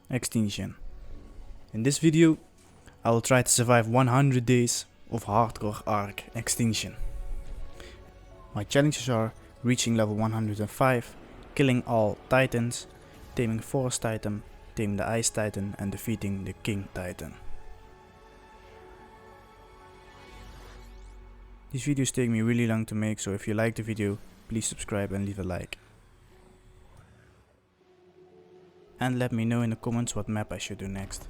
Extinction. In this video, I will try to survive 100 days of hardcore ARK Extinction. My challenges are reaching level 105, killing all titans, taming forest titan, taming the ice titan and defeating the king titan. These videos take me really long to make, so if you like the video, please subscribe and leave a like. And let me know in the comments what map I should do next.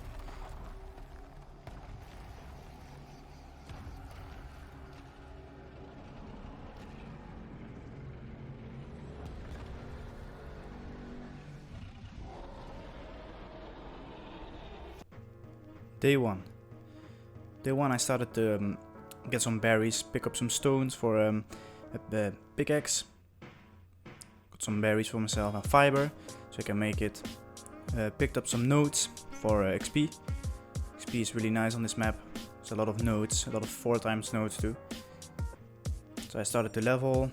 Day 1 I started to get some berries, pick up some stones for a pickaxe. Got some berries for myself and fiber so I can make it. Picked up some nodes for XP. XP is really nice on this map. There's a lot of nodes, a lot of 4 times nodes too. So I started to level,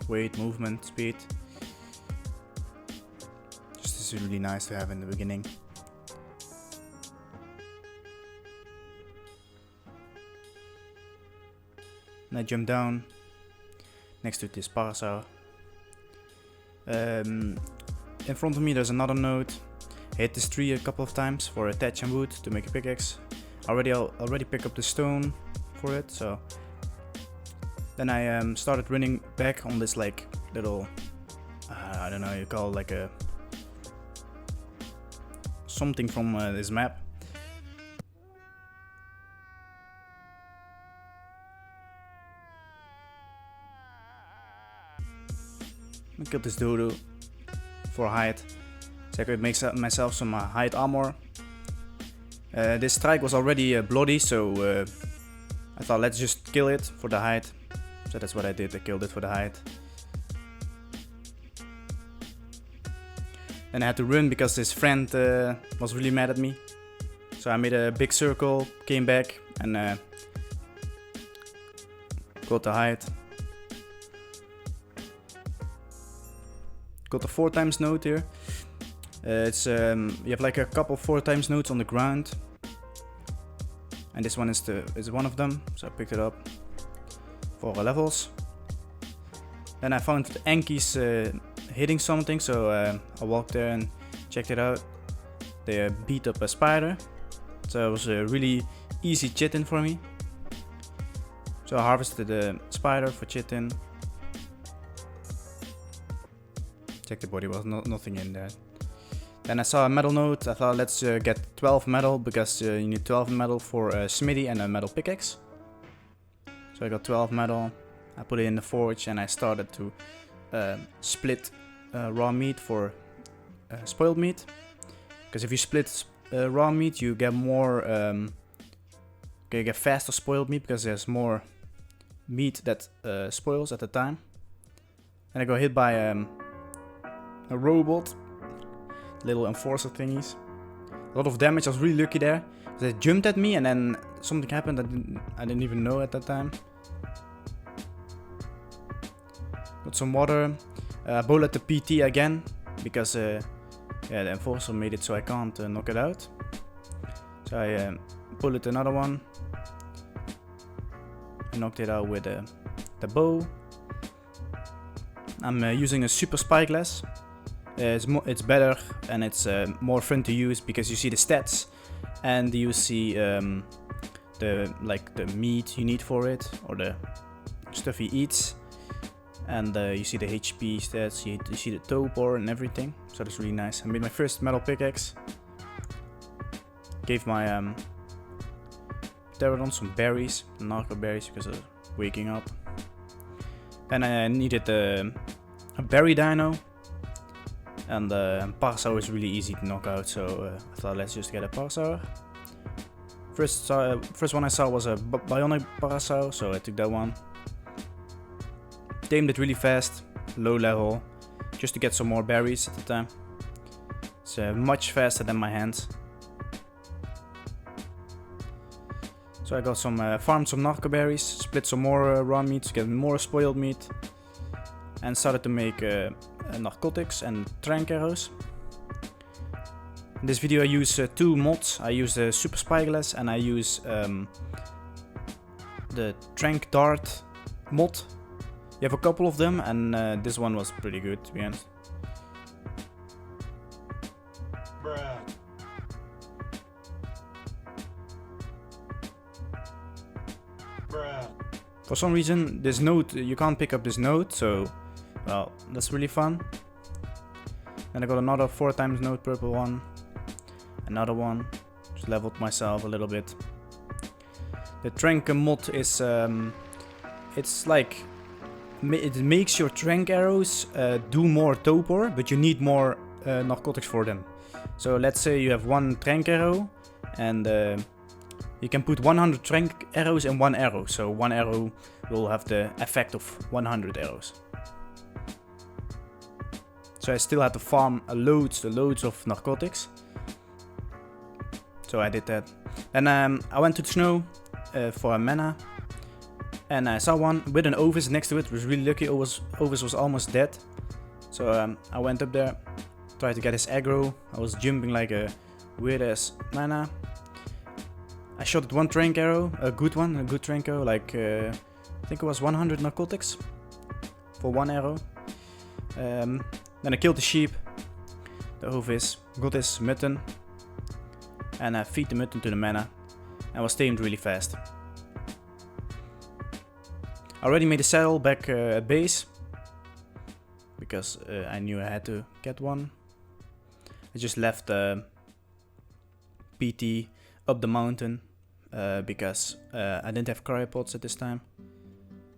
weight, movement, speed. Just this is really nice to have in the beginning. And I jump down next to this parasaur. In front of me there's another node. I hit this tree a couple of times for a thatch and wood to make a pickaxe. Already picked up the stone for it, so then I started running back on this like little I don't know, you call it like a something from this map. I killed this dodo for hide, so I could make myself some hide armor. This strike was already bloody, so I thought let's just kill it for the hide. So that's what I did, I killed it for the hide. Then I had to run because his friend was really mad at me. So I made a big circle, came back and got the hide. Got a 4 times node here. It's you have like a couple 4 times nodes on the ground, and this one is one of them. So I picked it up for levels. Then I found the Ankies hitting something, so I walked there and checked it out. They beat up a spider, so it was a really easy chitin for me. So I harvested the spider for chitin. Check the body, was nothing in there. Then I saw a metal node. I thought let's get 12 metal because you need 12 metal for a smithy and a metal pickaxe. So I got 12 metal. I put it in the forge and I started to split raw meat for spoiled meat. Because if you split raw meat, you get more. You get faster spoiled meat because there's more meat that spoils at the time. And I got hit by a robot, little enforcer thingies. A lot of damage. I was really lucky there. They jumped at me and then something happened that I didn't even know at that time. Got some water. Bullet the PT again because yeah, the enforcer made it so I can't knock it out. So I bullet another one. I knocked it out with the bow. I'm using a super spyglass. It's better and it's more fun to use because you see the stats and you see the meat you need for it or the stuff he eats, and you see the HP stats, you see the topor and everything. So that's really nice. I made my first metal pickaxe. Gave my pterodon some berries, narco berries, because of waking up. Then I needed a berry dino. And parasaur is really easy to knock out, so I thought let's just get a parasaur. First one I saw was a bionic parasaur, so I took that one. Tamed it really fast, low level, just to get some more berries at the time. It's much faster than my hands. So I got some farmed some narco berries, split some more raw meat to get more spoiled meat, and started to make narcotics and trank arrows. In this video I use two mods. I use the Super Spyglass and I use the Trank Dart mod. You have a couple of them, and this one was pretty good, to be honest. Bruh. For some reason, this node, you can't pick up this node, so, well, that's really fun. Then I got another 4x node purple one. Another one. Just leveled myself a little bit. The Trank mod is, it's like, it makes your trank arrows do more topor, but you need more narcotics for them. So let's say you have one trank arrow, and you can put 100 trank arrows in one arrow. So one arrow will have the effect of 100 arrows. So I still had to farm loads of narcotics. So I did that. Then I went to the snow for a mana. And I saw one with an Ovis next to it. Was really lucky. Ovis was almost dead. So I went up there, tried to get his aggro. I was jumping like a weird ass mana. I shot at one trank arrow, a good trank arrow, like I think it was 100 narcotics for one arrow. Then I killed the sheep, the Ovis, got his mutton, and I feed the mutton to the mana, and was tamed really fast. I already made a saddle back at base, because I knew I had to get one. I just left PT up the mountain because I didn't have cryopods at this time.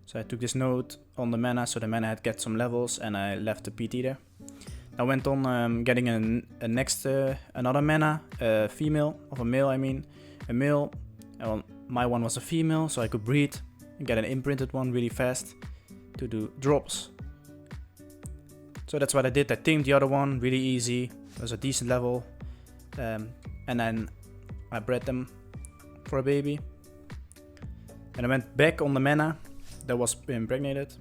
So I took this node on the mana, so the mana had get some levels, and I left the PT there. I went on getting another mana, female, of a male I mean, a male. Well, my one was a female, so I could breed and get an imprinted one really fast to do drops. So that's what I did. I tamed the other one really easy. It was a decent level, and then I bred them for a baby. And I went back on the mana that was impregnated.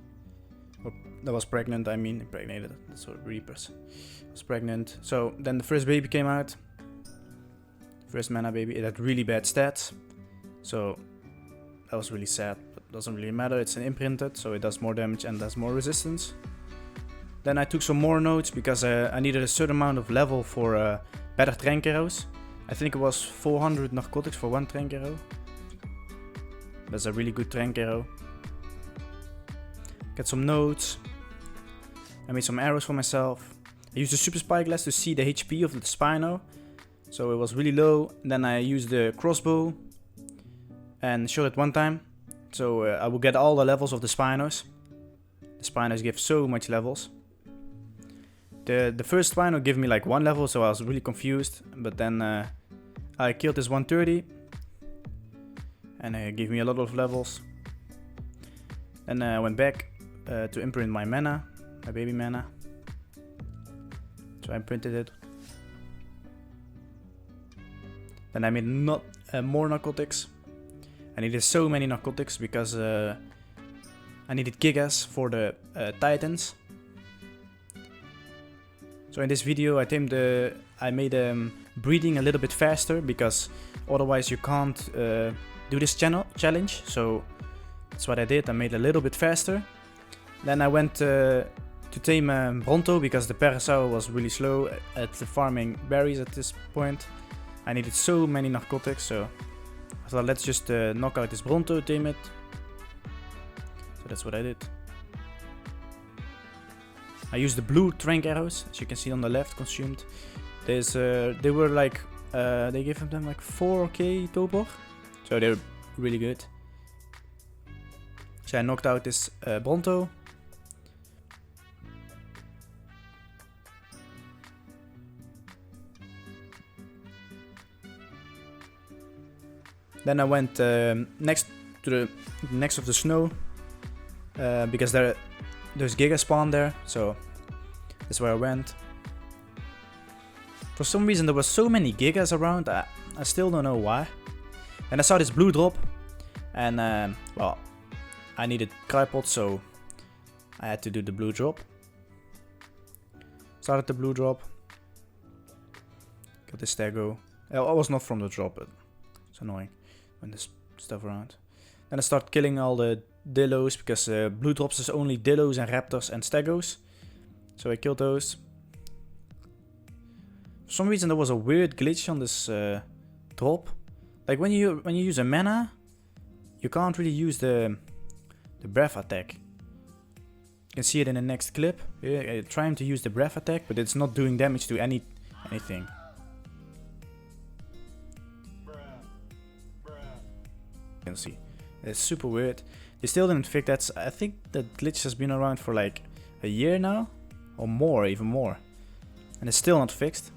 Or that was pregnant, I mean, impregnated. That's what Reapers was pregnant. So then the first baby came out. First mana baby. It had really bad stats. So that was really sad. But doesn't really matter. It's an imprinted, so it does more damage and does more resistance. Then I took some more nodes because I needed a certain amount of level for better trank arrows. I think it was 400 narcotics for one trank arrow. That's a really good trank arrow. Get some nodes. I made some arrows for myself. I used the Super Spyglass to see the HP of the Spino. So it was really low. Then I used the crossbow and shot it one time. So I will get all the levels of the Spinos. The Spinos give so much levels. The first Spino gave me like one level, so I was really confused. But then I killed this 130. And it gave me a lot of levels. Then I went back to imprint my mana, my baby mana. So I imprinted it. Then I made more narcotics. I needed so many narcotics because I needed gigas for the titans. So in this video I made breeding a little bit faster because otherwise you can't do this challenge. So that's what I did. I made a little bit faster. Then I went to tame Bronto because the Parasaur was really slow at farming berries at this point. I needed so many narcotics, so I thought let's just knock out this Bronto, tame it. So that's what I did. I used the blue trank arrows, as you can see on the left, consumed. They were like, they gave them like 4k topor, so they're really good. So I knocked out this Bronto. Then I went next of the snow because there's gigas spawn there, so that's where I went. For some reason there were so many gigas around. I still don't know why. And I saw this blue drop, and well, I needed crypods, so I had to do the blue drop. Started the blue drop. with the stego. I was not from the drop, but it's annoying when there's stuff around. Then I start killing all the dillos because blue drops is only dillos and raptors and stegos. So I killed those. For some reason there was a weird glitch on this drop. Like when you use a mana, you can't really use the breath attack. You can see it in the next clip. I'm trying to use the breath attack, but it's not doing damage to anything. You can see. It's super weird. They still didn't fix that. I think that glitch has been around for like a year now. Or more, even more. And it's still not fixed.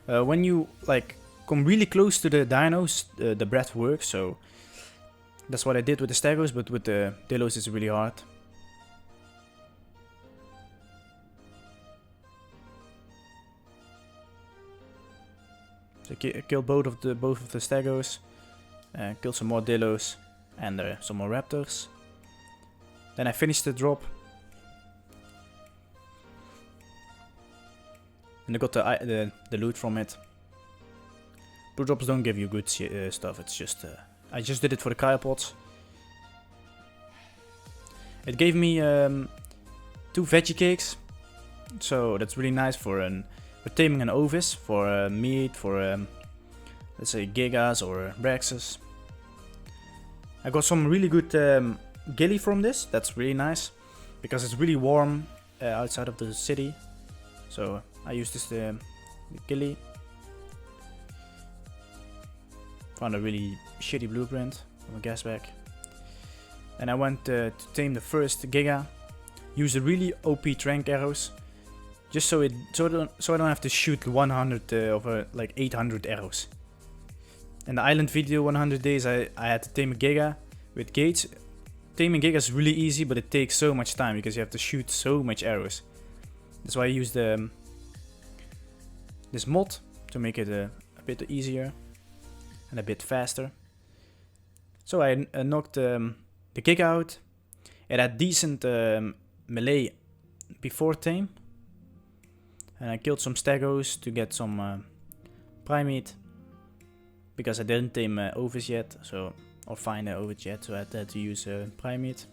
When you like come really close to the dinos, the breath works. So that's what I did with the stegos, but with the dillos it's really hard. So I killed both of the stegos. Killed some more dillos and some more raptors. Then I finished the drop. And I got the loot from it. Blue drops don't give you good stuff. It's just I just did it for the cryopods. It gave me 2 veggie cakes, so that's really nice for taming an ovis, for meat, for let's say gigas or brexes. I got some really good ghillie from this. That's really nice because it's really warm outside of the city. So I used this the ghillie. Found a really shitty blueprint from a gas bag. Then I went to tame the first giga. Use the really OP trank arrows, just so I don't have to shoot 100 over like 800 arrows. In the island video 100 days I had to tame a giga with gates. Taming giga is really easy, but it takes so much time because you have to shoot so much arrows. That's why I used this mod to make it a bit easier and a bit faster. So I knocked the giga out. It had decent melee before tame. And I killed some stegos to get some primate. Because I didn't tame ovis yet, or find an ovis yet, so I had to use primate.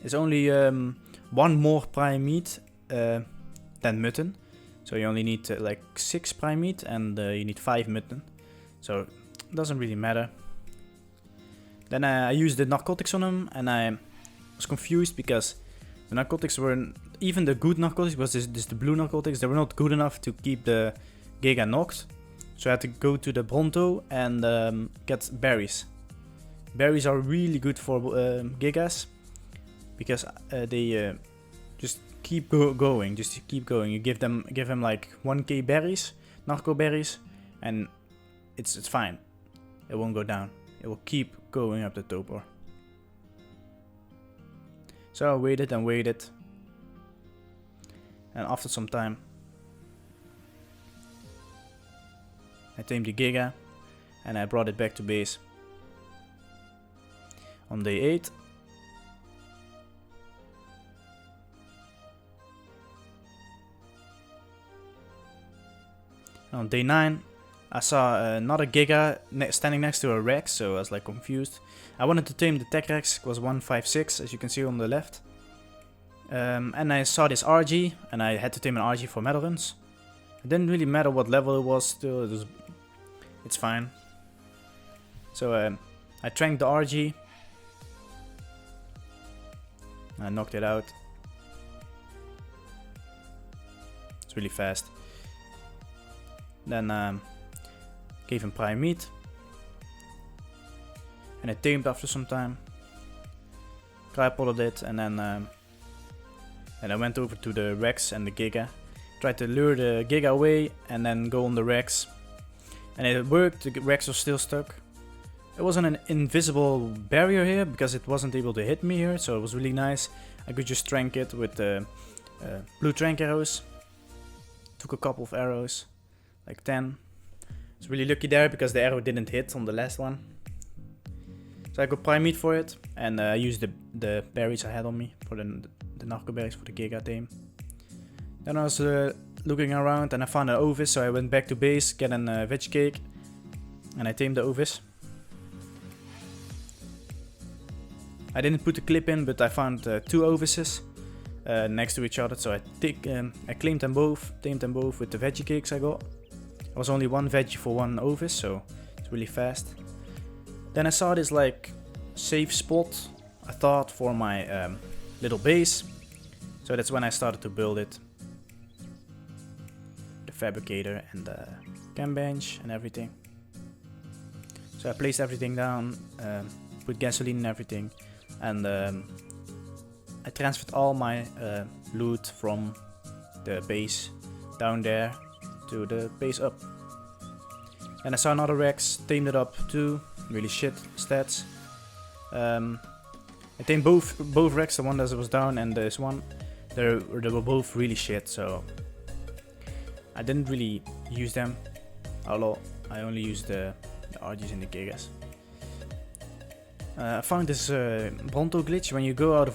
It's only 1 more primate than mutton. So you only need like 6 primate and you need 5 mutton. So it doesn't really matter. Then I used the narcotics on him and I was confused because the narcotics were, even the good narcotics, was this the blue narcotics, they were not good enough to keep the giga knocked. So I had to go to the Bronto and get berries. Berries are really good for gigas because they just keep going. Just keep going. You give him like 1k berries, narco berries, and it's fine. It won't go down. It will keep going up the topor. So I waited and waited, and after some time, I tamed the giga and I brought it back to base. On day 8, and on day 9, I saw another giga standing next to a Rex, so I was like confused. I wanted to tame the Tech Rex, it was 156, as you can see on the left. And I saw this RG, and I had to tame an RG for medal runs. It didn't really matter what level it was, still it's fine. So I tranked the RG. I knocked it out. It's really fast. Then gave him prime meat. And I tamed after some time. Crypoded it and then I went over to the Rex and the Giga. Tried to lure the Giga away and then go on the Rex. And it worked, the Rex was still stuck. It wasn't an invisible barrier here because it wasn't able to hit me here, so it was really nice. I could just trank it with the blue trank arrows. Took a couple of arrows, like 10. I was really lucky there because the arrow didn't hit on the last one. So I got prime meat for it and I used the berries I had on me for the narco berries for the Giga tame. Then I was looking around and I found an ovis, so I went back to base, get a veg cake, and I tamed the ovis. I didn't put the clip in, but I found 2 ovises next to each other, so I claimed them both, tamed them both with the veggie cakes I got. There was only 1 veggie for 1 ovis, so it's really fast. Then I saw this like safe spot, I thought, for my little base, so that's when I started to build it. The fabricator and the cam bench and everything. So I placed everything down, put gasoline and everything, and I transferred all my loot from the base down there to the base up. And I saw another Rex, tamed it up too, really shit stats. I tamed both Rex, the one that was down and this one. They were both really shit, so I didn't really use them a lot. I only used the RGs and the gigas. I found this Bronto glitch. When you go out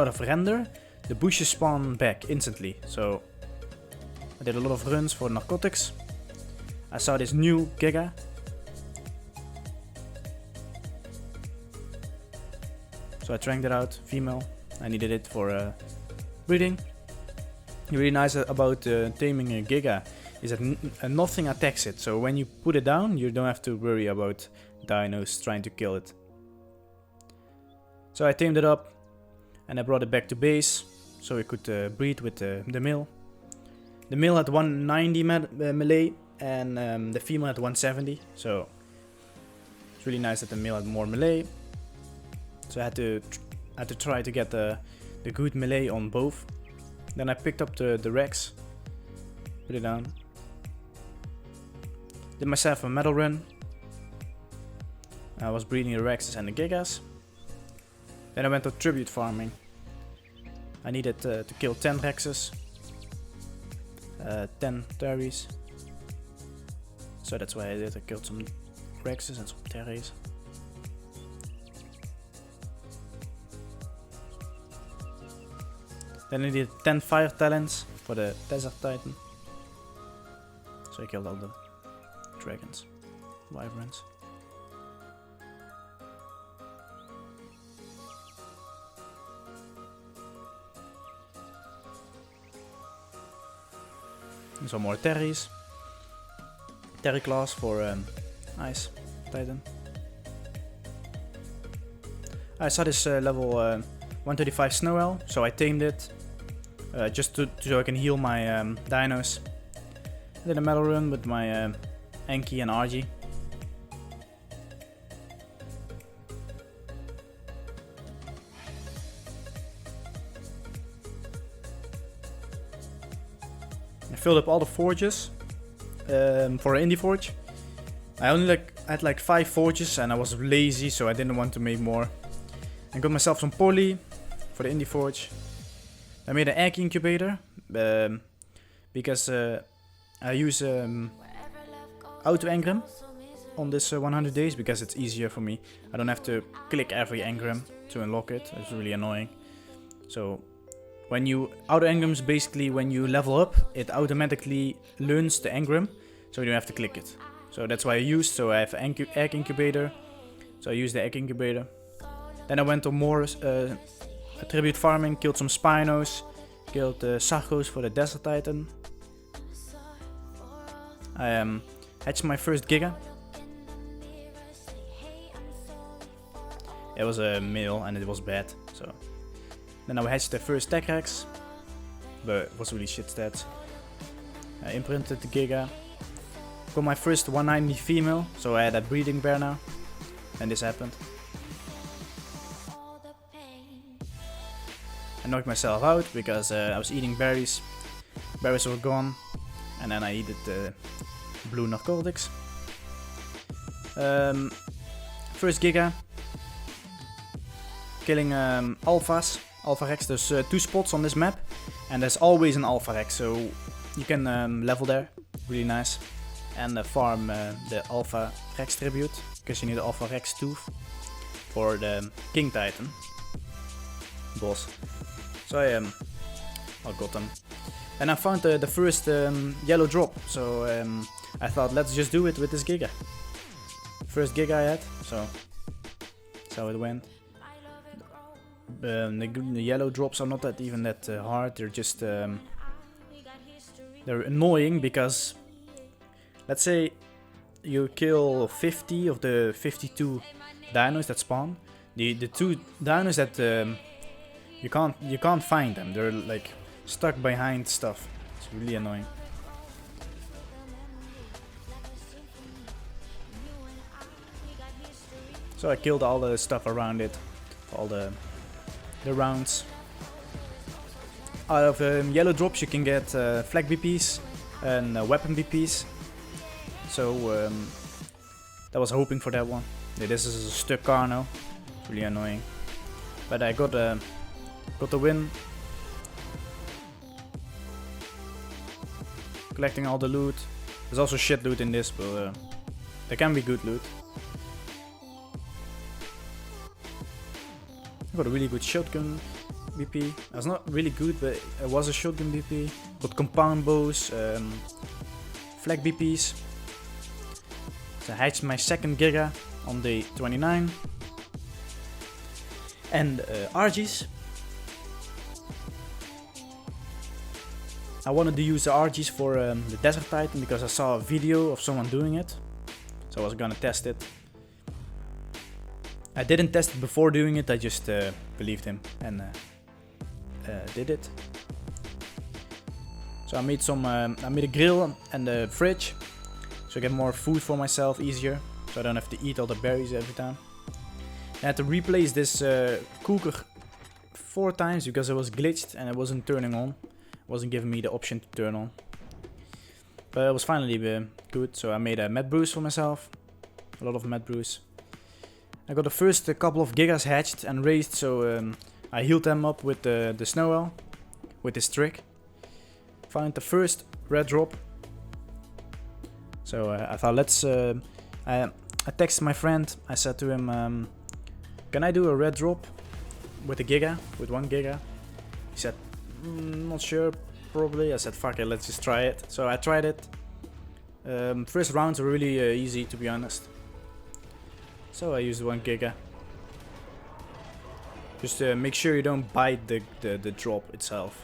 of render, the bushes spawn back instantly. So I did a lot of runs for narcotics. I saw this new giga. So I tranked it out, female. I needed it for breeding. Really nice about taming a giga is that nothing attacks it. So when you put it down, you don't have to worry about dinos trying to kill it. So I tamed it up and I brought it back to base so it could breed with the male. The male had 190 melee and the female had 170. So it's really nice that the male had more melee. So I had to try to get the good melee on both. Then I picked up the Rex, put it down. Did myself a medal run. I was breeding the Rexes and the gigas. Then I went to tribute farming. I needed to kill 10 Rexes, 10 Terries. So that's why I did. I killed some Rexes and some Terries. Then I needed 10 fire talents for the desert titan. So I killed all the dragons, wyverns. And some more Terries. Terry class for ice titan. I saw this level 135 snow owl, so I tamed it just so I can heal my dinos. I did a medal run with my Enki and RG. I filled up all the forges for an indie forge. I only had like 5 forges and I was lazy, so I didn't want to make more. I got myself some poly for the indie forge. I made an ARK incubator because I use auto engram on this 100 days because it's easier for me. I don't have to click every engram to unlock it. It's really annoying. So when you auto engrams, basically when you level up, it automatically learns the engram, so you don't have to click it. So that's why I used. So I have ARK incubator. So I use the ARK incubator. Then I went to more tribute farming, killed some Spinos, killed Sargos for the Desert Titan. I hatched my first Giga. It was a male and it was bad, so. Then I hatched the first Tech Rex, but it was really shit stats. I imprinted the Giga. Got my first 190 female, so I had a breeding bear now. And this happened. I knocked myself out because I was eating berries. Berries were gone, and then I ate blue narcotics. First Giga. Killing alphas. Alpha Rex. There's 2 spots on this map, and there's always an Alpha Rex, so you can level there. Really nice. And farm the Alpha Rex tribute, because you need the Alpha Rex tooth for the King Titan boss. So I got them. And I found the first yellow drop, so I thought let's just do it with this giga. First giga I had, so that's how it went. The yellow drops are not that even that hard, they're just they're annoying because let's say you kill 50 of the 52 dinos that spawn. The 2 dinos that you can't find them, they're like stuck behind stuff. It's really annoying. So I killed all the stuff around it, all the rounds. Out of yellow drops you can get flag BPs and weapon BPs. So I was hoping for that one. Yeah, this is a stuck car now, really annoying. But I got the win. Collecting all the loot. There's also shit loot in this, but there can be good loot. I got a really good shotgun BP. It was not really good, but it was a shotgun BP. Got compound bows, flag BPs. So I hatched my second giga on day 29. And RGs. I wanted to use the RGs for the Desert Titan because I saw a video of someone doing it. So I was gonna test it. I didn't test it before doing it, I just believed him and did it. So I made a grill and a fridge, so I get more food for myself easier, so I don't have to eat all the berries every time. I had to replace this cooker 4 times because it was glitched and it wasn't turning on. It wasn't giving me the option to turn on. But it was finally good, so I made a med brews for myself. A lot of med brews. I got the first couple of gigas hatched and raised, so I healed them up with the snow owl, with this trick. Found the first red drop. So I thought let's... I texted my friend, I said to him, can I do a red drop with a giga, with 1 giga? He said, not sure, probably. I said, fuck it, let's just try it. So I tried it. First rounds were really easy, to be honest. So I used 1 giga. Just make sure you don't bite the drop itself.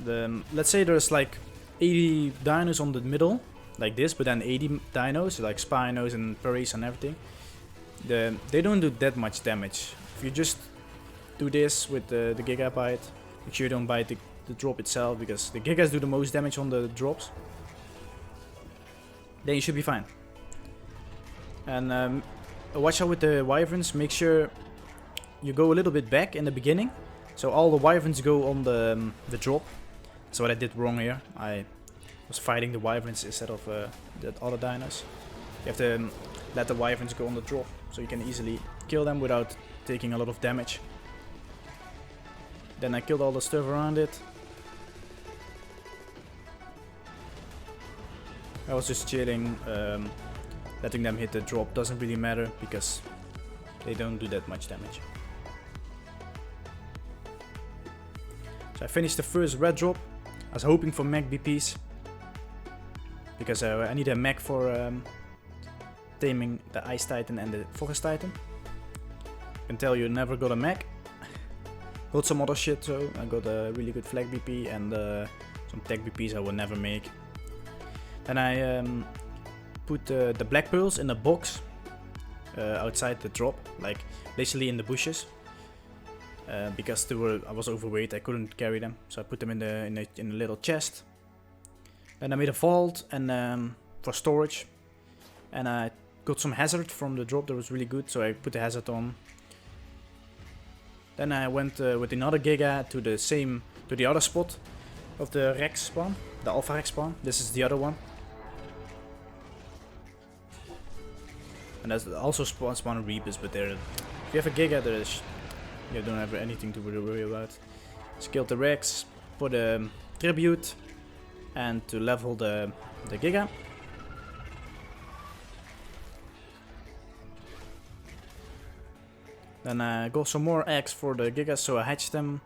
Let's say there's like 80 dinos on the middle, like this, but then 80 dinos, like Spinos and Parries and everything. They don't do that much damage. If you just do this with the gigabyte, make sure you don't bite the drop itself, because the gigas do the most damage on the drops. Then you should be fine. And watch out with the wyverns, make sure you go a little bit back in the beginning, so all the wyverns go on the drop. That's what I did wrong here. I was fighting the wyverns instead of the other dinos. You have to let the wyverns go on the drop, so you can easily kill them without taking a lot of damage. Then I killed all the stuff around it. I was just chilling, letting them hit the drop doesn't really matter because they don't do that much damage. So I finished the first red drop. I was hoping for mech BPs because I need a mech for taming the Ice Titan and the Forest Titan. I can tell you never got a mech. Got some other shit though. I got a really good flag BP and some tech BPs I will never make. Then I put the black pearls in a box outside the drop, like basically in the bushes, because I was overweight, I couldn't carry them, so I put them in a little chest. Then I made a vault and for storage, and I got some hazard from the drop that was really good, so I put the hazard on. Then I went with another giga to the other spot of the Rex spawn, the Alpha Rex spawn. This is the other one. And there's also spawn Reapers, but if you have a giga, you don't have anything to worry about. Just killed the Rex for the tribute and to level the giga. Then I got some more eggs for the gigas, so I hatched them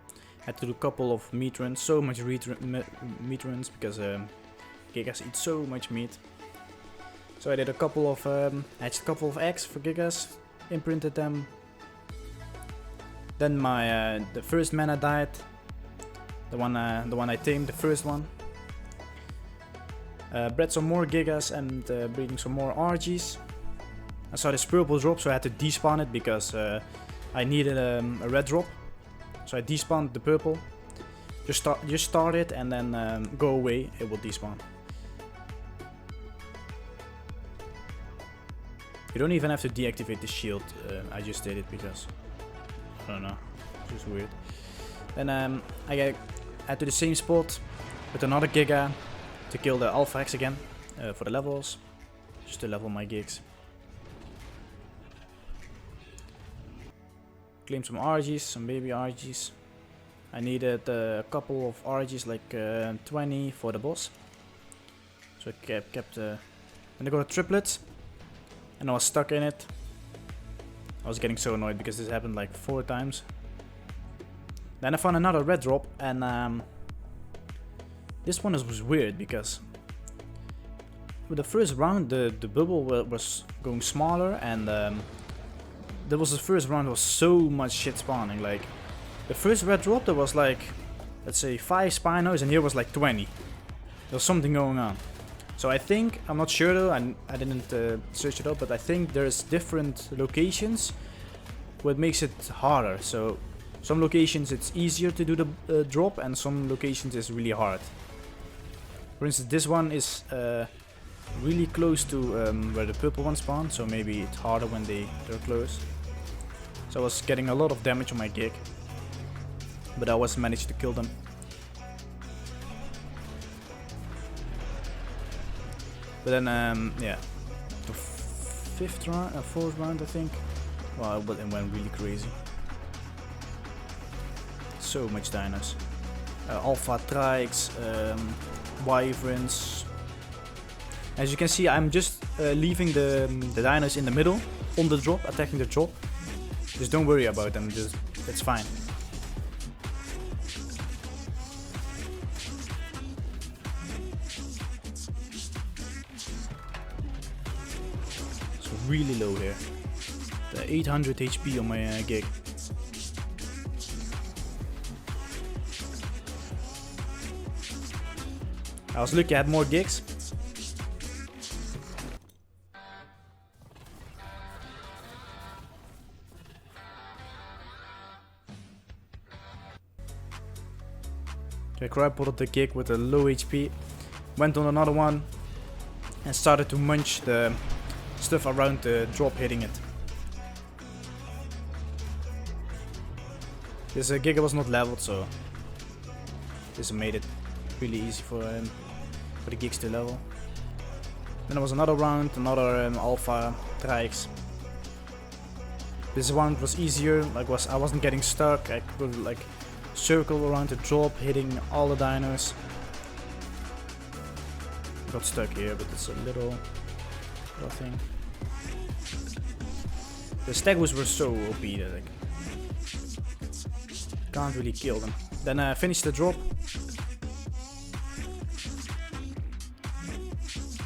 Had to do a couple of meat runs, so much meat runs because gigas eat so much meat. So I did a couple of hatched a couple of eggs for gigas, imprinted them. Then my the first mana died. The one I tamed, the first one. Bred some more gigas and breeding some more RGs. I saw this purple drop, so I had to despawn it because I needed a red drop. So I despawned the purple. Just start it and then go away. It will despawn. You don't even have to deactivate the shield. I just did it because I don't know, it's just weird. Then I had to the same spot with another giga to kill the alpha X again for the levels, just to level my gigs. Claim some RGs, some baby RGs. I needed a couple of RGs, like 20 for the boss. So I kept and I got a triplet, and I was stuck in it. I was getting so annoyed because this happened like 4 times. Then I found another red drop, and this one was weird because with the first round the bubble was going smaller, and there was the first round was so much shit spawning. Like the first red drop there was like, let's say 5 spinos, and here was like 20. There was something going on. So I think, I'm not sure though, I didn't search it up, but I think there's different locations what makes it harder. So some locations it's easier to do the drop, and some locations it's really hard. For instance, this one is really close to where the purple ones spawn, so maybe it's harder when they're close. So I was getting a lot of damage on my gig, but I was managed to kill them. But then, yeah, the 4th round I think, well, but it went really crazy. So much dinos. Alpha trikes, wyverns. As you can see, I'm just leaving the dinos in the middle, on the drop, attacking the drop. Just don't worry about them, just it's fine. It's really low here. The 800 HP on my gig. I was lucky I had more gigs. I crab-potted the gig with a low HP, went on another one, and started to munch the stuff around the drop, hitting it. This giga was not leveled, so this made it really easy for the gigs to level. Then there was another round, another alpha trikes. This round was easier. I wasn't getting stuck. I could like circle around the drop, hitting all the dinos. Got stuck here, but it's a little thing. The stegos were so OP that I can't really kill them. Then I finished the drop.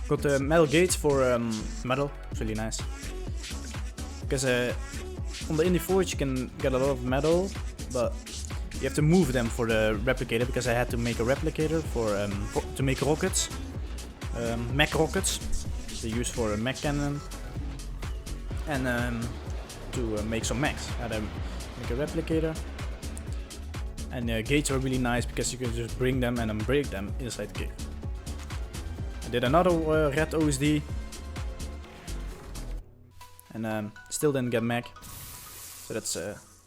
Got the metal gates for metal, it's really nice. Because on the Indie Forge you can get a lot of metal, but you have to move them for the replicator, because I had to make a replicator to make rockets. Mech rockets, they use for a mech cannon. And to make some mechs, I had to make a replicator. And gates are really nice because you can just bring them and then break them inside the gig. I did another red OSD. And still didn't get mech. So that's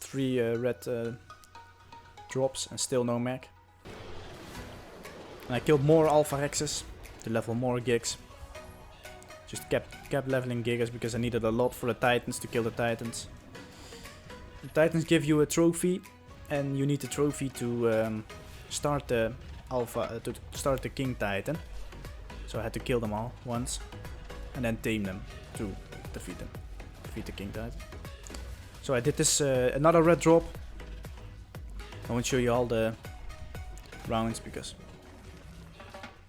3 red drops and still no mech. And I killed more alpha hexes to level more gigs. Just kept leveling gigas because I needed a lot for the titans to kill the titans. The titans give you a trophy, and you need the trophy to start the alpha, to start the king titan. So I had to kill them all once, and then tame them to defeat the king titan. So I did this another red drop. I won't show you all the rounds because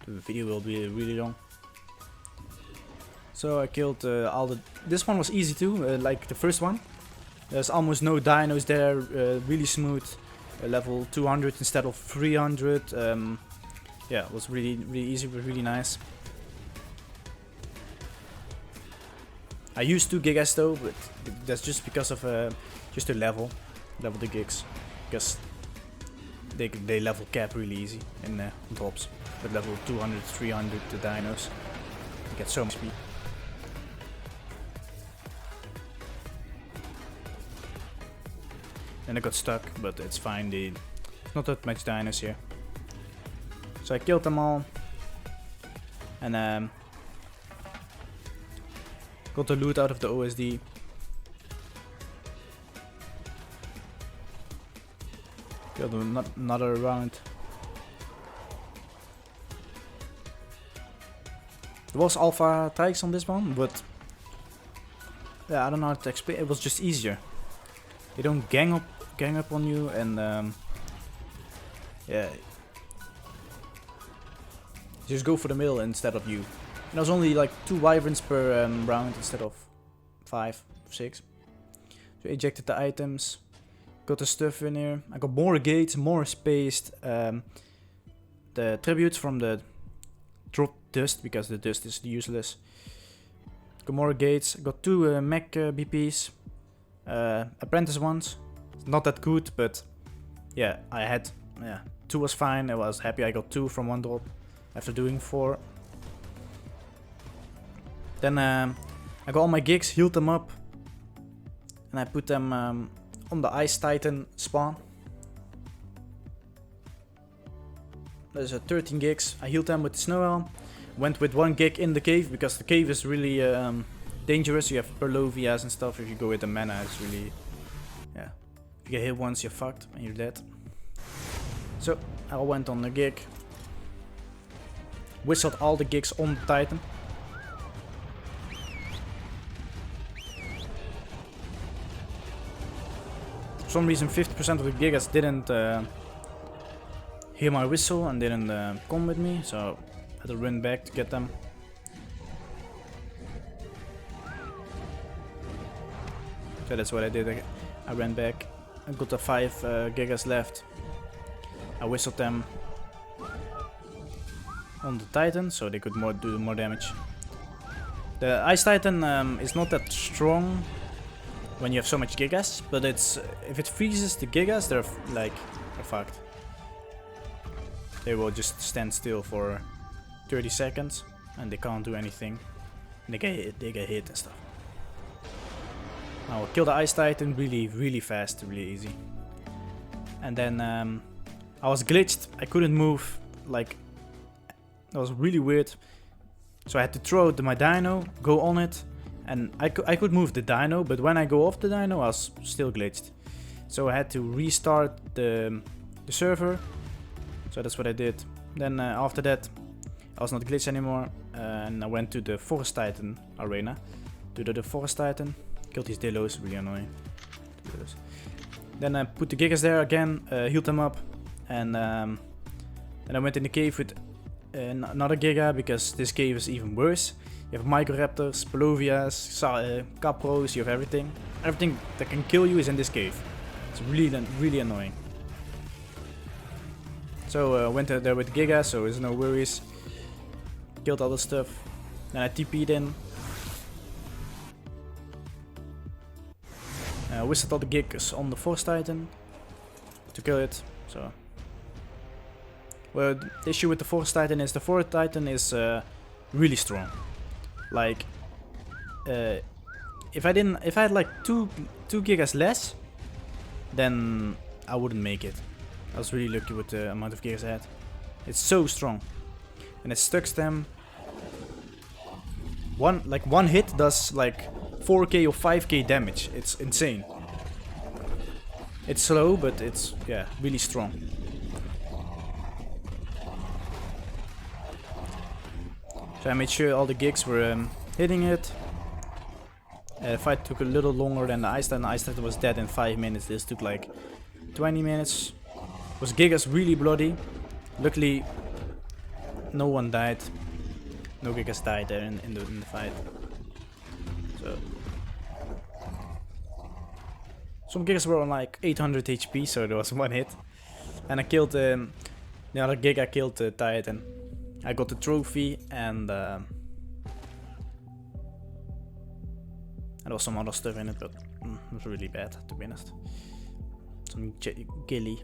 the video will be really long. So I killed all the... This one was easy too, like the first one. There's almost no dinos there, really smooth. Level 200 instead of 300. Yeah, it was really easy, but really nice. I used 2 gigas though, but that's just because of just to level the gigs, because they level cap really easy in drops. But level 200, 300 the dinos, you get so much speed. And I got stuck, but it's fine. There's not that much dinos here. So I killed them all, and got the loot out of the OSD. Killed another round. There was alpha tags on this one, but yeah, I don't know how to explain. It was just easier. They don't gang up on you, and yeah, just go for the middle instead of you. And there was only like 2 wyverns per round instead of 5 or 6. So ejected the items, got the stuff in here. I got more gates, more spaced. The tributes from the drop dust, because the dust is useless. Got more gates. Got 2 mech BPs. Apprentice ones. Not that good, but yeah, I had 2 was fine. I was happy I got 2 from 1 drop after doing 4. Then I got all my gigs, healed them up, and I put them on the Ice Titan spawn. There's 13 gigs. I healed them with the snow helm. Went with 1 gig in the cave because the cave is really dangerous. You have Perlovias and stuff. If you go with the mana, it's really, yeah. If you get hit once, you're fucked and you're dead. So I went on the gig, whistled all the gigs on the Titan. For some reason 50% of the gigas didn't hear my whistle and didn't come with me, so I had to run back to get them. So that's what I did. I ran back. I got the 5 gigas left. I whistled them on the Titan so they could do more damage. The Ice Titan is not that strong when you have so much gigas, but it's if it freezes the gigas, they're fucked. They will just stand still for 30 seconds and they can't do anything. And they get hit and stuff. I will kill the Ice Titan really fast, really easy. And then I was glitched. I couldn't move. Like, that was really weird. So I had to throw my dino, go on it, and I could move the dino, but when I go off the dino, I was still glitched. So I had to restart the server. So that's what I did. Then after that, I was not glitched anymore, and I went to the Forest Titan arena. To the Forest Titan, killed these Dillos, really annoying. Then I put the gigas there again, healed them up, and then I went in the cave with another giga, because this cave is even worse. You have Microraptors, Pelovias, Capros, you have everything. Everything that can kill you is in this cave. It's really annoying. So I went there with giga, so there's no worries. Killed all the stuff. Then I TP'd in. Whistled all the gigas on the Forest Titan to kill it. So, well, the issue with the Forest Titan is really strong. Like, if I had like two gigas less, then I wouldn't make it. I was really lucky with the amount of gigas I had. It's so strong, and it stucks them. One hit does like 4k or 5k damage. It's insane. It's slow, but it's really strong. So I made sure all the gigs were hitting it. The fight took a little longer than the Ice Titan. The Ice Titan was dead in 5 minutes. This took like 20 minutes. Was gigas really bloody. Luckily, no one died. No gigas died there in the fight. So some gigas were on like 800 HP, so there was one hit, and I killed the other giga killed the Titan. I got the trophy, and there was some other stuff in it, but it was really bad, to be honest. Some gilly.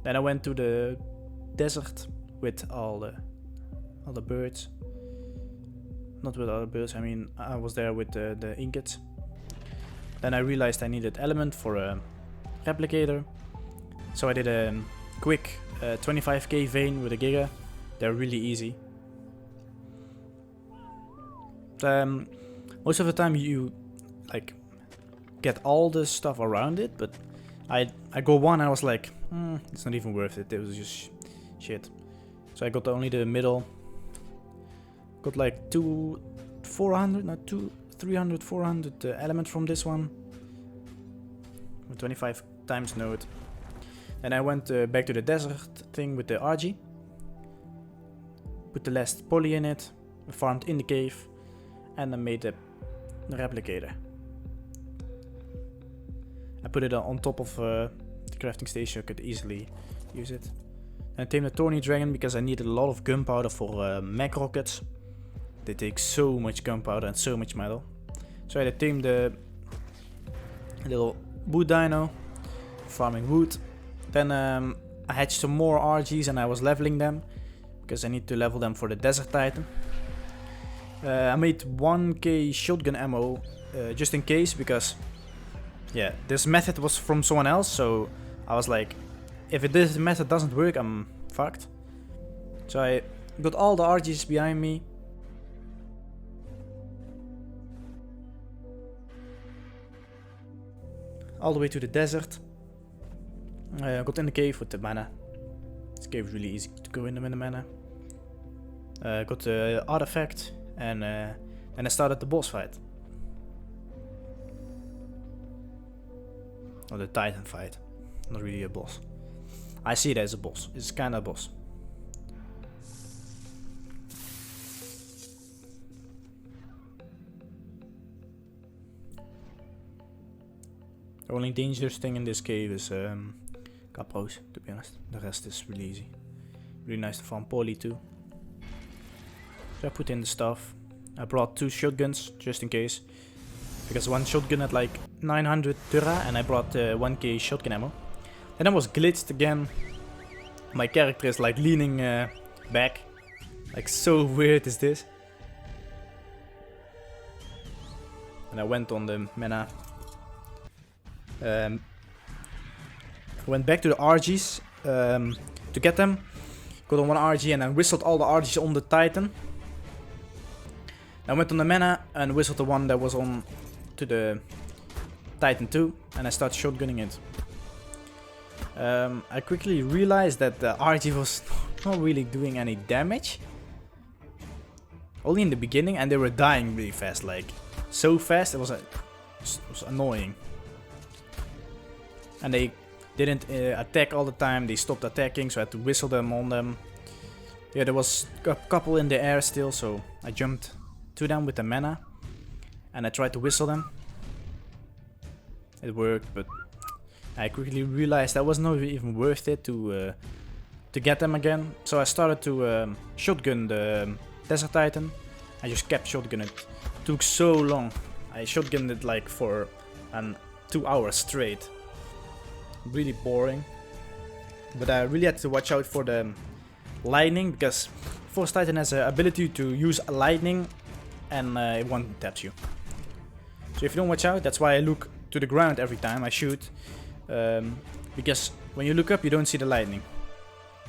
Then I went to the desert with all the birds. Not with other birds, I mean I was there with the ingots. Then I realized I needed element for a replicator. So I did a quick 25k vein with a giga. They're really easy. Most of the time you like get all the stuff around it, but I go one and I was like, it's not even worth it. It was just shit. So I got only the middle. Got like 300, 400 element from this one. With 25 times node. And I went back to the desert thing with the RG. Put the last poly in it. Farmed in the cave. And then made the replicator. I put it on top of the crafting station so I could easily use it. And I tamed the Thorny Dragon because I needed a lot of gunpowder for mech rockets. They take so much gunpowder and so much metal. So I tamed the little wood dino, farming wood. Then I hatched some more RGs and I was leveling them because I need to level them for the Desert Titan. I made 1k shotgun ammo just in case, because yeah, this method was from someone else, so I was like, if this method doesn't work, I'm fucked. So I got all the RGs behind me. All the way to the desert. I got in the cave with the mana. This cave is really easy to go in with the mana. Got the artifact, and then I started the boss fight. Or the Titan fight. Not really a boss. I see it as a boss. It's kind of a boss. The only dangerous thing in this cave is capros, to be honest. The rest is really easy. Really nice to farm poly too. So I put in the stuff. I brought 2 shotguns just in case. Because one shotgun had like 900 Tura and I brought 1k shotgun ammo. And I was glitched again. My character is like leaning back. Like, so weird is this. And I went on the mana. I went back to the RGs to get them. Got on one RG and I whistled all the RGs on the Titan. I went on the mana and whistled the one that was on to the Titan 2 and I started shotgunning it. I quickly realized that the RG was not really doing any damage. Only in the beginning, and they were dying really fast, like so fast it was annoying. And they didn't attack all the time, they stopped attacking, so I had to whistle them on them. Yeah, there was a couple in the air still, so I jumped to them with the mana and I tried to whistle them. It worked, but I quickly realized that was not even worth it to get them again. So I started to shotgun the Desert Titan. I just kept shotgunning it. It took so long. I shotgunned it like for 2 hours straight. Really boring. But I really had to watch out for the lightning, because Force Titan has the ability to use lightning and it one taps you. So if you don't watch out, that's why I look to the ground every time I shoot. Because when you look up you don't see the lightning.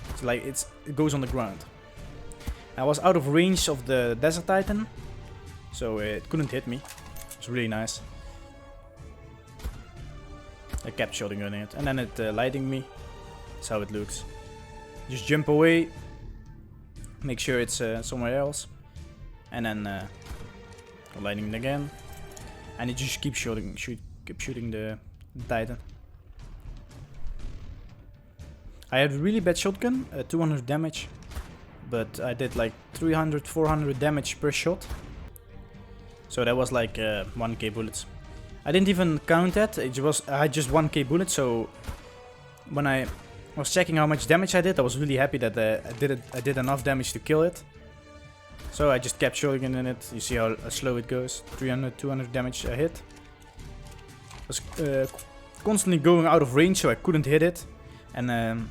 It's like it goes on the ground. I was out of range of the Desert Titan, so it couldn't hit me. It's really nice. I kept shooting on it and then it lighting me. That's how it looks. Just jump away, make sure it's somewhere else, and then lighting it again. And you just keep shooting, keep shooting the Titan. I had a really bad shotgun, 200 damage, but I did like 300, 400 damage per shot. So that was like 1k bullets. I didn't even count that, I had just 1k bullets, so when I was checking how much damage I did, I was really happy that I did enough damage to kill it. So I just kept shooting in it. You see how slow it goes, 300, 200 damage a hit. I was constantly going out of range, so I couldn't hit it. And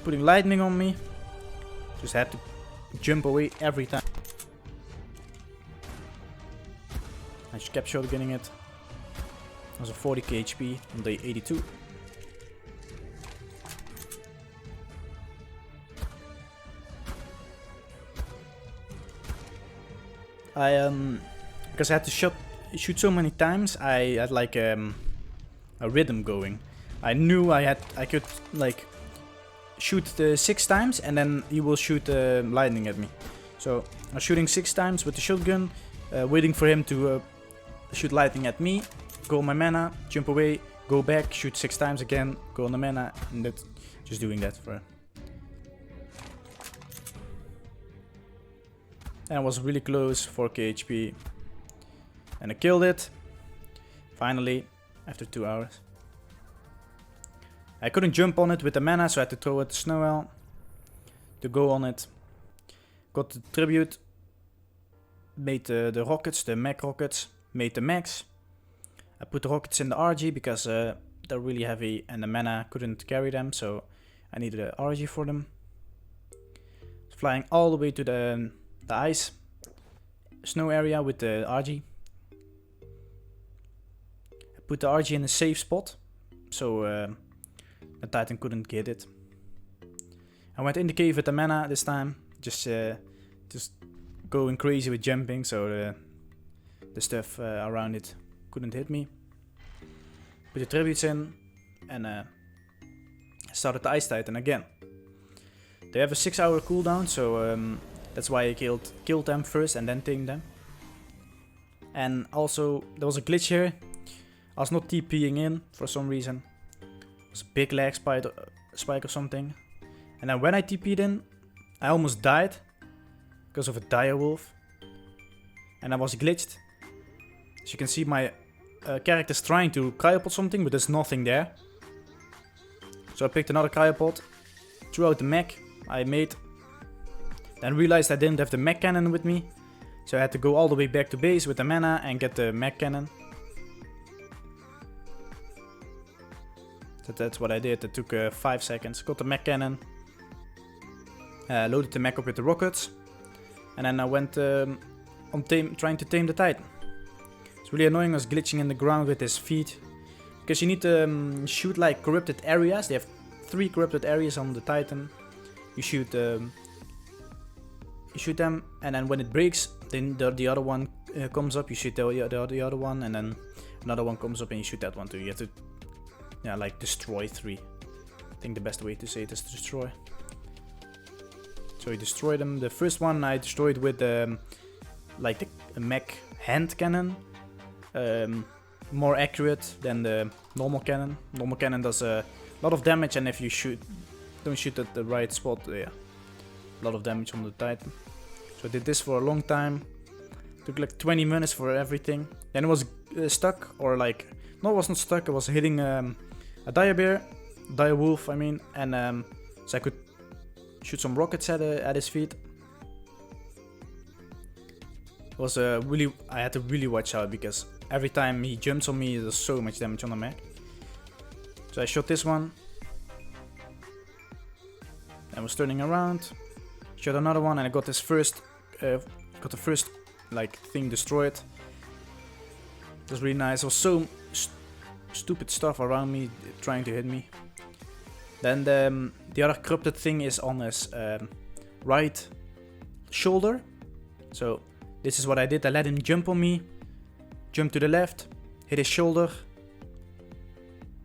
putting lightning on me, just had to jump away every time. I just kept shotgunning it. It was a 40k HP on day 82. Because I had to shoot so many times, I had like a rhythm going. I knew I could like shoot 6 times and then he will shoot lightning at me. So I was shooting 6 times with the shotgun, waiting for him to shoot lightning at me, go on my mana, jump away, go back, shoot 6 times again, go on the mana, and that's just doing that for. And I was really close, 4k HP, and I killed it, finally, after 2 hours. I couldn't jump on it with the mana, so I had to throw it to Snowell to go on it. Got the tribute, made the rockets, the mech rockets, made the mechs. I put the rockets in the RG because they're really heavy and the mana couldn't carry them, so I needed an RG for them. Flying all the way to the ice snow area with the RG. I put the RG in a safe spot, so the Titan couldn't get it. I went in the cave with the mana this time, just going crazy with jumping, so the stuff around it couldn't hit me. Put the tributes in, and started the Ice Titan again. They have a 6-hour cooldown, so that's why I killed them first and then tamed them. And also, there was a glitch here. I was not TPing in for some reason. It was a big lag spike or something. And then when I TP'd in, I almost died because of a direwolf. And I was glitched. As you can see, my character's trying to cryopod something, but there's nothing there. So I picked another cryopod, threw out the mech I made, then realized I didn't have the mech cannon with me, so I had to go all the way back to base with the mana and get the mech cannon. So that's what I did. It took 5 seconds. Got the mech cannon, loaded the mech up with the rockets, and then I went on trying to tame the Titan. It's really annoying us glitching in the ground with his feet, because you need to shoot like corrupted areas. They have 3 corrupted areas on the Titan. You shoot them, and then when it breaks, then the other one comes up. You shoot the other one, and then another one comes up, and you shoot that one too. You have to, yeah, like destroy 3. I think the best way to say it is to destroy. So you destroy them. The first one I destroyed with like the mech hand cannon, more accurate than the normal cannon. Normal cannon does a lot of damage, and if you don't shoot at the right spot, yeah, a lot of damage on the Titan. So I did this for a long time. Took like 20 minutes for everything. Then it was stuck, or like, no, it was not stuck. I was hitting a direwolf, I mean, and so I could shoot some rockets at his feet. It was really, I had to really watch out because every time he jumps on me, there's so much damage on the mech. So I shot this one. I was turning around, shot another one, and I got this first, got the first like thing destroyed. It was really nice. There was so stupid stuff around me trying to hit me. Then the other corrupted thing is on his right shoulder. So this is what I did. I let him jump on me, jump to the left, hit his shoulder.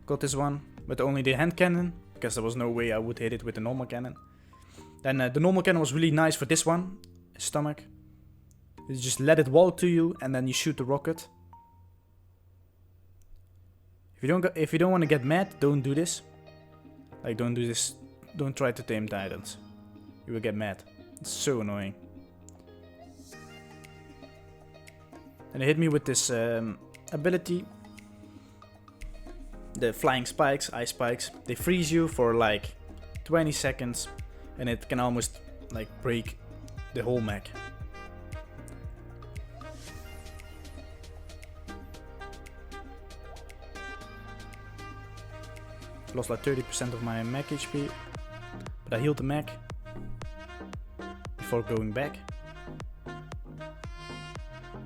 Got this one with only the hand cannon, because there was no way I would hit it with the normal cannon. Then the normal cannon was really nice for this one, his stomach. You just let it walk to you, and then you shoot the rocket. If you don't want to get mad, don't do this. Like, don't do this don't try to tame titans. You will get mad. It's so annoying. And they hit me with this ability. The flying spikes, ice spikes. They freeze you for like 20 seconds. And it can almost like break the whole mech. Lost like 30% of my mech HP. But I healed the mech before going back.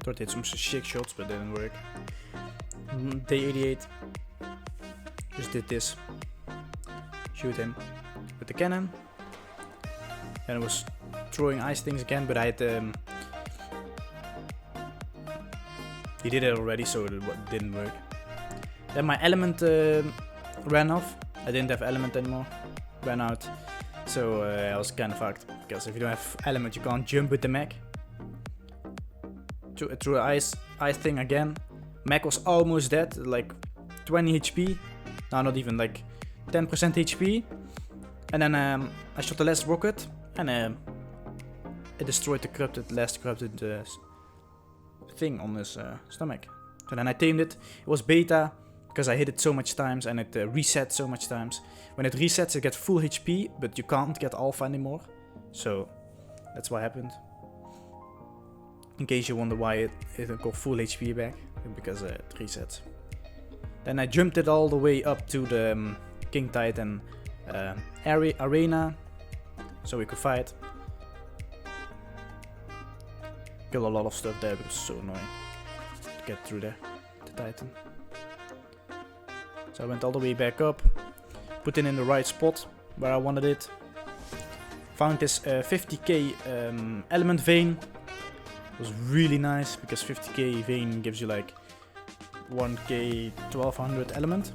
Thought I hit some sick shots, but didn't work. Day 88. Just did this. Shoot him with the cannon. And I was throwing ice things again, but I had he did it already, so it didn't work. Then my element ran off. I didn't have element anymore. Ran out. So I was kind of fucked. Because if you don't have element, you can't jump with the mech. Threw an ice thing again. Mech was almost dead. Like 20 HP. No, not even. Like 10% HP. And then I shot the last rocket. And it destroyed the last corrupted thing on his stomach. So then I tamed it. It was beta. Because I hit it so much times and it resets so much times. When it resets, it gets full HP, but you can't get alpha anymore. So that's what happened. In case you wonder why it got full HP back, because it resets. Then I jumped it all the way up to the King Titan arena, so we could fight. Killed a lot of stuff there, but it was so annoying to get through there, the Titan. So I went all the way back up, put it in the right spot where I wanted it. Found this 50k element vein. It was really nice because 50k vein gives you like 1k 1200 element.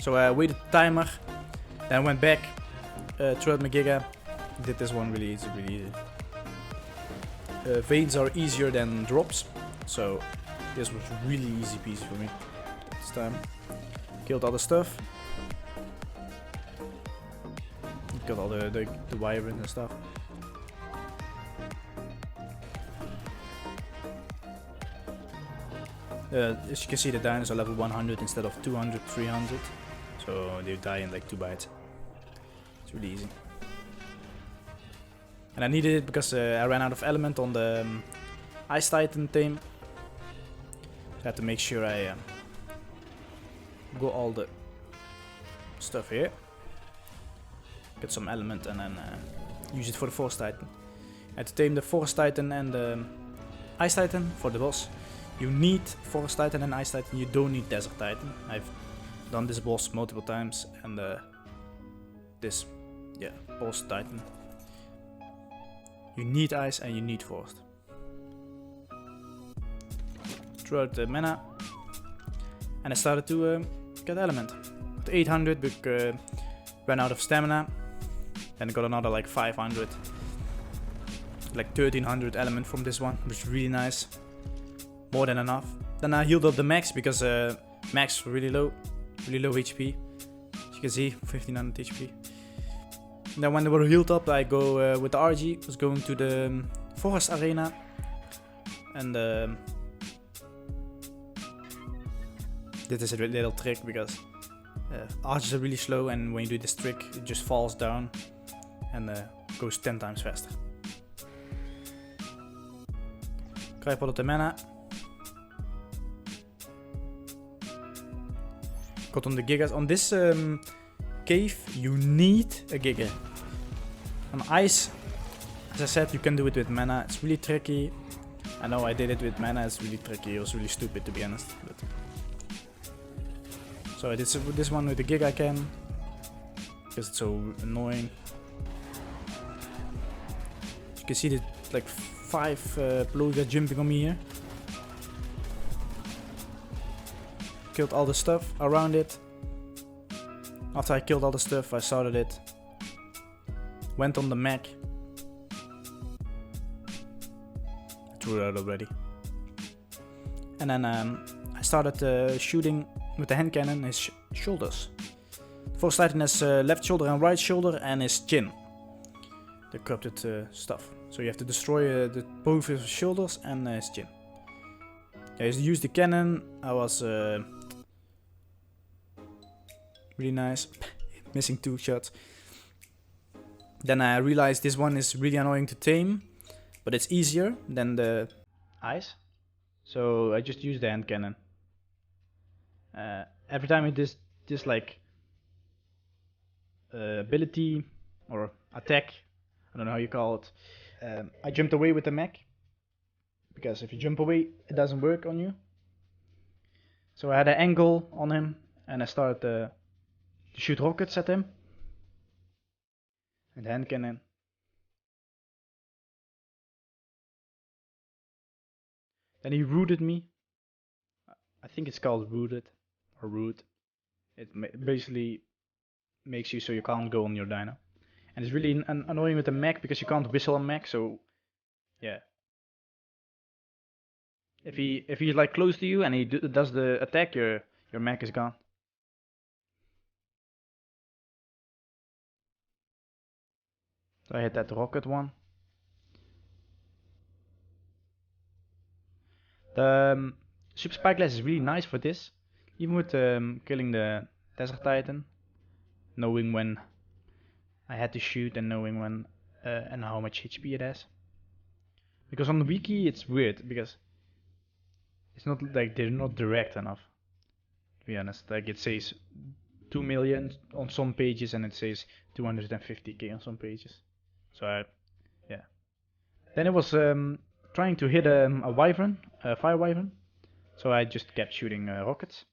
So I waited the timer, then went back, threw out my giga. Did this one really easy, veins are easier than drops, so this was really easy peasy for me. This time. Killed all the stuff. Killed all the wyvern and stuff. As you can see, the dinos are level 100 instead of 200, 300. So they die in like 2 bites. It's really easy. And I needed it because I ran out of element on the Ice Titan tame. So I had to make sure I go all the stuff here, get some element, and then use it for the Force Titan. I had to tame the Force Titan and the Ice Titan for the boss. You need Force Titan and Ice Titan, you don't need Desert Titan. I've done this boss multiple times, and this boss Titan. You need Ice and you need Force. Threw out the mana, and I started to get element. At 800, but ran out of stamina. Then I got another like 500, like 1300 element from this one, which is really nice. More than enough. Then I healed up the max because max really low HP. As you can see, 1500 HP. And then when they were healed up, I go with the RG. Was going to the forest arena, and this is a little trick because archers are really slow, and when you do this trick, it just falls down and goes 10 times faster. Grab all of the mana. Got on the gigas. On this cave, you need a giga. On ice, as I said, you can do it with mana. It's really tricky. I know I did it with mana. It's really tricky. It was really stupid, to be honest. But so I did this one with the giga can, because it's so annoying. You can see that like 5 blows jumping on me here. Killed all the stuff around it. After I killed all the stuff, I started it. Went on the mech. I threw it out already. And then I started shooting with the hand cannon his shoulders. Force Titan has left shoulder and right shoulder and his chin. The corrupted stuff. So you have to destroy both his shoulders and his chin. I used the cannon. I was really nice. Missing 2 shots. Then I realized this one is really annoying to tame, but it's easier than the eyes. So I just used the hand cannon. Every time it this like ability or attack, I don't know how you call it. I jumped away with the mech, because if you jump away, it doesn't work on you. So I had an angle on him, and I started to shoot rockets at him. And hand cannon. Then he rooted me. I think it's called rooted or root. It basically makes you so you can't go on your dino. And it's really annoying with the mech because you can't whistle on mech, so yeah. If he's like close to you and he does the attack, your mech is gone. So I hit that rocket one. The Super Spy Glass is really nice for this, even with killing the Desert Titan, knowing when I had to shoot and knowing when and how much HP it has. Because on the wiki it's weird because it's not like they're not direct enough. To be honest, like it says 2 million on some pages and it says 250k on some pages. So yeah. Then it was trying to hit a wyvern, a fire wyvern. So I just kept shooting rockets.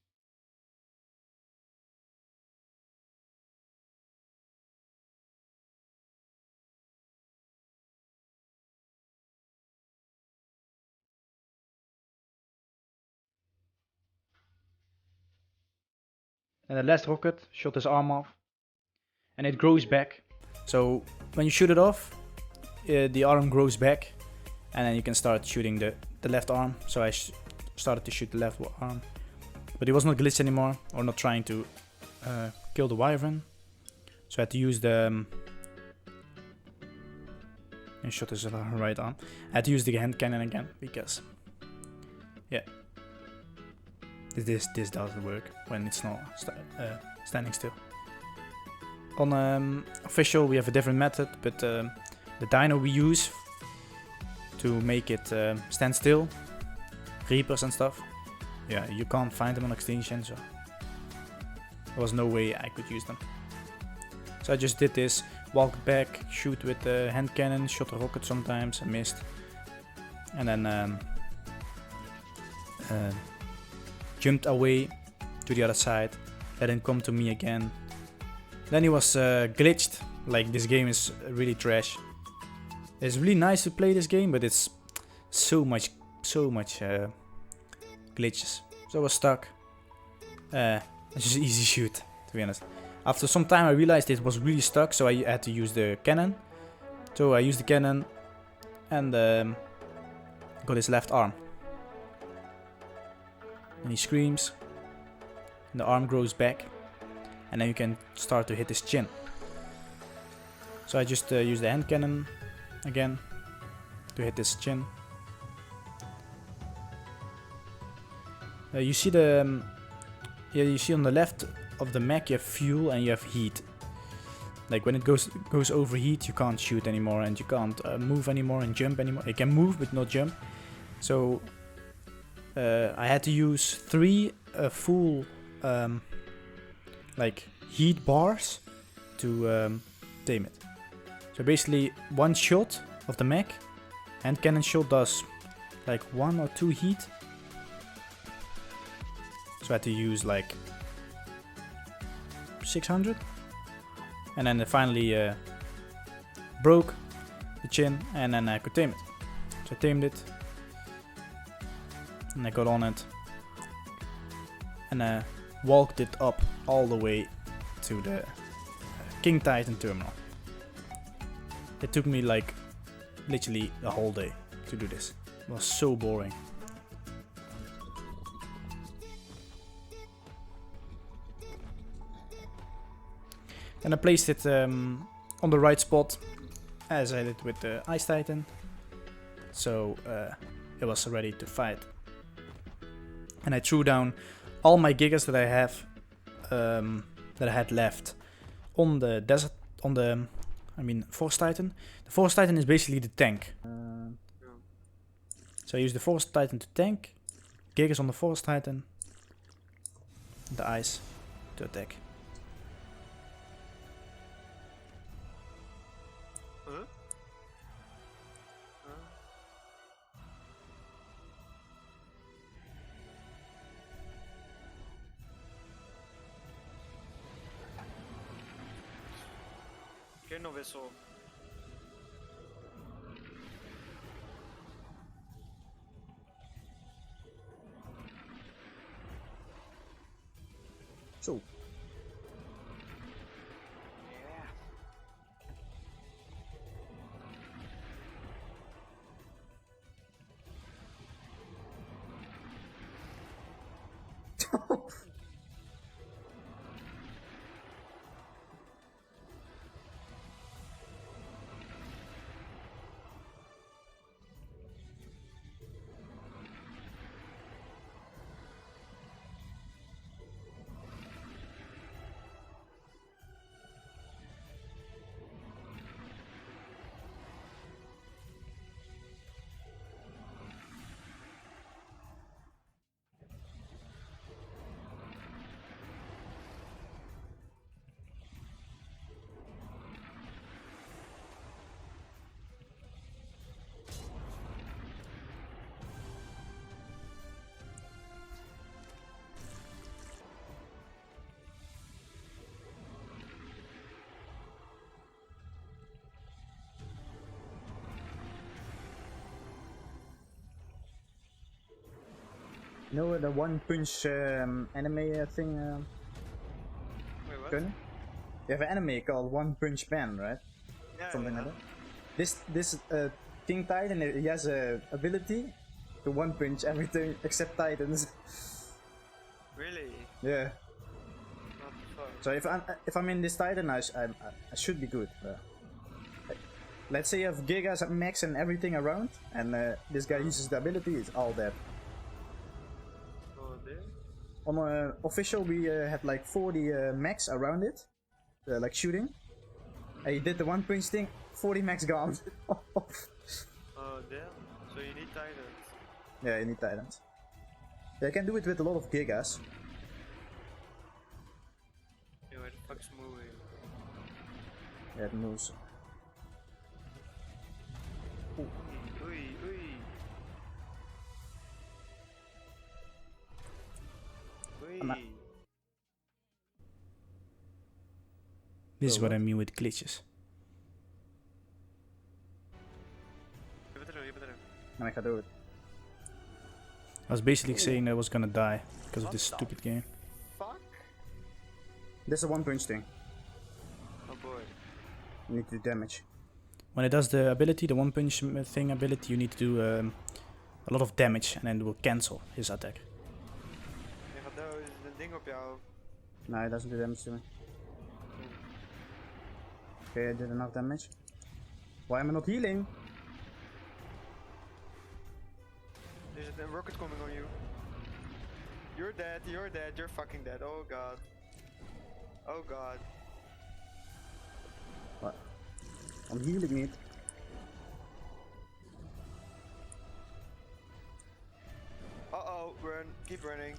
And the last rocket shot his arm off. And it grows back. So when you shoot it off, the arm grows back. And then you can start shooting the left arm. So I started to shoot the left arm. But it was not glitched anymore. Or not trying to kill the wyvern. So I had to use the... and shot his right arm. I had to use the hand cannon again. Because... yeah. This doesn't work when it's not standing still. On official we have a different method, but the dino we use to make it stand still, Reapers and stuff, yeah, you can't find them on Extinction, so there was no way I could use them. So I just did this, walked back, shoot with the hand cannon, shot a rocket sometimes, I missed, and then jumped away to the other side, let him come to me again. Then he was glitched, like this game is really trash. It's really nice to play this game, but it's so much glitches. So I was stuck. It's just easy shoot, to be honest. After some time I realized it was really stuck, so I had to use the cannon. So I used the cannon and got his left arm. And he screams, and the arm grows back, and then you can start to hit his chin. So I just use the hand cannon again to hit his chin. You see the you see on the left of the mech you have fuel and you have heat. Like when it goes over heat, you can't shoot anymore and you can't move anymore and jump anymore. You can move but not jump. So I had to use 3 full like heat bars to tame it. So basically 1 shot of the mech, hand cannon shot does like 1 or 2 heat. So I had to use like 600. And then it finally broke the chin and then I could tame it. So I tamed it. And I got on it. And I walked it up all the way to the King Titan terminal. It took me like literally a whole day to do this. It was so boring. And I placed it on the right spot, as I did with the Ice Titan. So it was ready to fight. And I threw down all my gigas that I have, that I had left, on the desert, Forest Titan. The Forest Titan is basically the tank. So I use the Forest Titan to tank, gigas on the Forest Titan, the ice to attack. No wissel. Zo. You know the one punch anime thing? Wait, what? Gun? You have an anime called One Punch Man, right? Yeah, Something like that. This King Titan, he has a ability to one punch everything except Titans. Really? Yeah. What the fuck? So if I'm in this Titan, I should be good. Let's say you have gigas, max, and everything around, and this guy uses the ability, it's all dead. Oh, there? On official, we had like 40 max around it, like shooting. And he did the one punch thing, 40 max gone. Oh, damn. So you need Titans. Yeah, you need Titans. Yeah, you can do it with a lot of gigas. Yo, where the fuck's moving? Yeah, it moves. Ui, ui. Ui. This is what I mean with glitches. Je bent er. And I can do it. I was basically saying I was gonna die because of this stupid game. Fuck? This is a one punch thing. Oh boy. You need to do damage. When it does the ability, the one punch thing ability, you need to do a lot of damage and then it will cancel his attack. Je gaat dood, er is een ding op jou. No, it doesn't do damage to me. Okay, I did enough damage. Why am I not healing? There's a rocket coming on you. You're dead, you're fucking dead. Oh god. Oh god. What? I'm healing niet. Uh-oh, run. Keep running.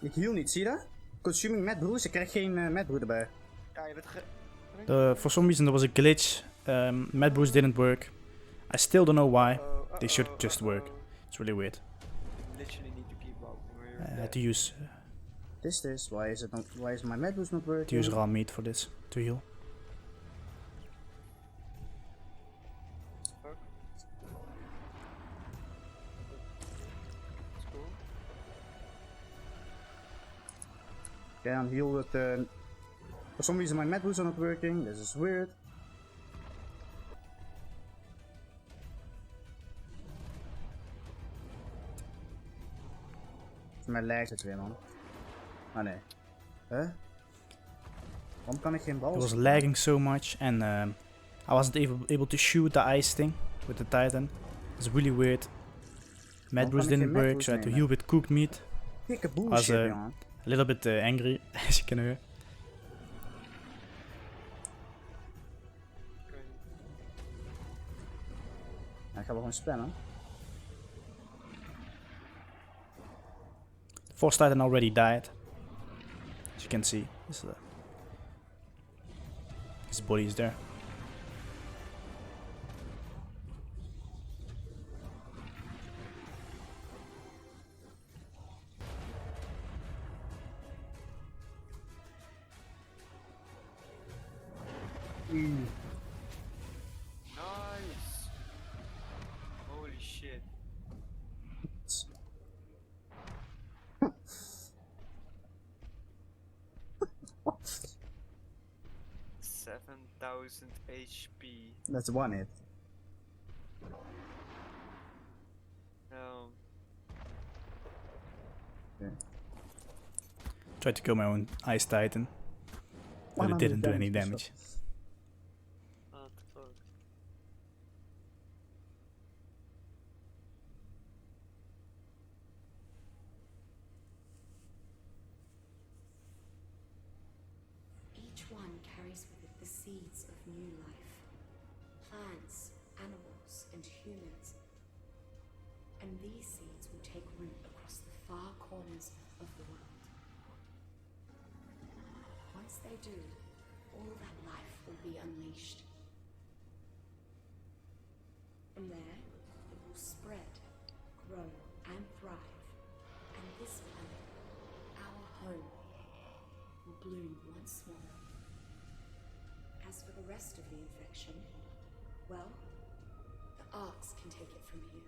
Ik heal niet, zie je dat? Consuming Mad Brews, ik krijg geen Mad Brew erbij. Ja, je bent For some reason there was a glitch. Mad Brews didn't work. I still don't know why. They should just work. It's really weird. You literally need to keep walking where you're I had to dead. use this. Why is my Mad Brews not working? To use raw meat for this to heal. Fuck. That's cool. Okay, I'm healed with for some reason my Mad Brews are not working. This is weird. Mijn lag zit weer, man. Oh nee. Waarom kan ik geen bal It was schieten? lagging so much, and I wasn't able to shoot the ice thing with the Titan. It's really weird. Mad kan Brews ik geen didn't Mad work, Brews so I had to nemen? heal with cooked meat. Dikke I was bullshit, jongen. a little bit angry, as you can hear. Ja, ik ga wel gewoon spammen. The Force Titan already died, as you can see. His body is there. Nice. Holy shit. 7,000 HP. That's one hit. Okay. Tried to kill my own Ice Titan, but it didn't do any damage. What the fuck? Each one carries with it the seeds of new life. Plants, animals, and humans. And these seeds will take root across the far corners of the world. Once they do, all that life will be unleashed. From there, it will spread, grow, and thrive. And this planet, our home, will bloom once more. As for the rest of the infection, well, the ARKs can take it from here.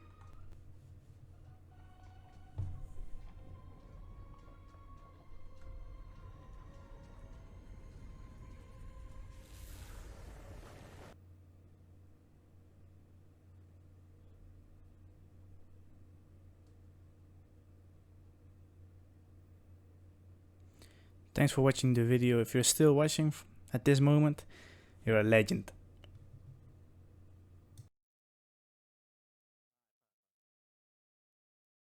Thanks for watching the video. If you're still watching at this moment, you're a legend.